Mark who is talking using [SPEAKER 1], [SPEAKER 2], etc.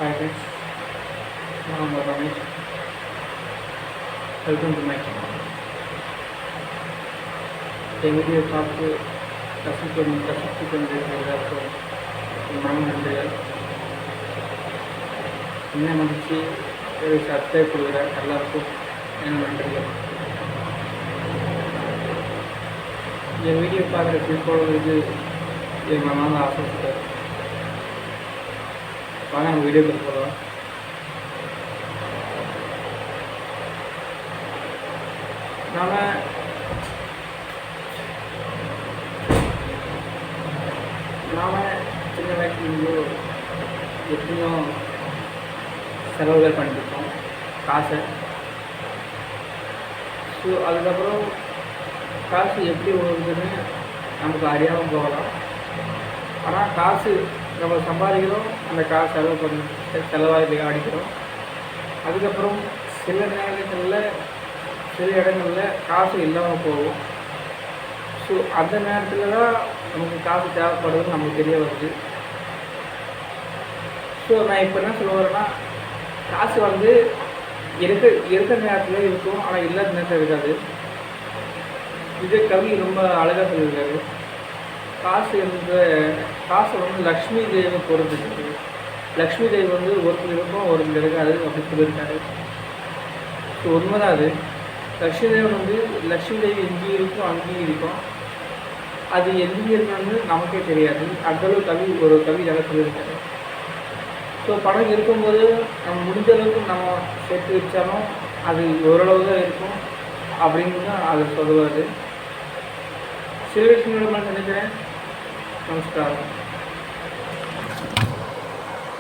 [SPEAKER 1] Hi friends, I'm Ramesh. Welcome to my channel. இந்த video பார்த்து கற்றுக் கொண்டிருக்கிற எல்லாருக்கும் மனம் நன்றிகள். என்ன மதித்து ஒரு சப்ஸ்கிரைப் கொடுக்குற எல்லாருக்கும் என்ன நன்றிகள். என் வீடியோ பார்க்குற பின்போடுறது என் மனமாக ஆசைப்பட்டார். வாங்க நம்ம வீடியோக்கு போகலாம். நாம் சின்ன வயசுலேருந்து எத்தனையோ செலவுகள் பண்ணியிருக்கோம் காசை. ஸோ அதுக்கப்புறம் காசு எப்படி வருதுன்னு நமக்கு அறியாமல் போகலாம். ஆனால் காசு நம்ம சம்பாதிக்கிறோம், அந்த காசு செலவாக அடிக்கிறோம். அதுக்கப்புறம் சில நேரங்களில் சில இடங்களில் காசு இல்லாமல் போகும். ஸோ அந்த நேரத்தில் தான் நமக்கு காசு தேவைப்படுதுன்னு நமக்கு தெரிய வருது. ஸோ நான் இப்போ என்ன சொல்ல வரேன்னா, காசு இருக்கிற நேரத்தில் இருக்கும், ஆனால் இல்லாத நேரத்தில் இருக்காது. இது கவி ரொம்ப அழகாக சொல்லியிருக்காரு. காசு லக்ஷ்மி தேவி பொறுத்து. லக்ஷ்மி தேவி ஒருத்தர் இருக்கும், ஒருத்தர் இருக்காது அப்படி சொல்லியிருக்காரு. ஸோ உண்மைதான் அது. லக்ஷ்மி தேவி இங்கேயும் இருக்கும் அங்கேயும் இருக்கும். அது எங்கேயும் இருக்கணும்னு நமக்கே தெரியாது. அந்தளவு ஒரு கவி நல்லா சொல்லியிருக்காரு. ஸோ பணம் இருக்கும்போது நம்ம முடிஞ்ச அளவுக்கு நம்ம சேர்த்து வச்சாலும் அது ஓரளவு தான் இருக்கும் அப்படின்னு தான் அதை சொல்லுவார். சில விஷயங்கள் நான் நினைக்கிறேன். நமஸ்காரம்.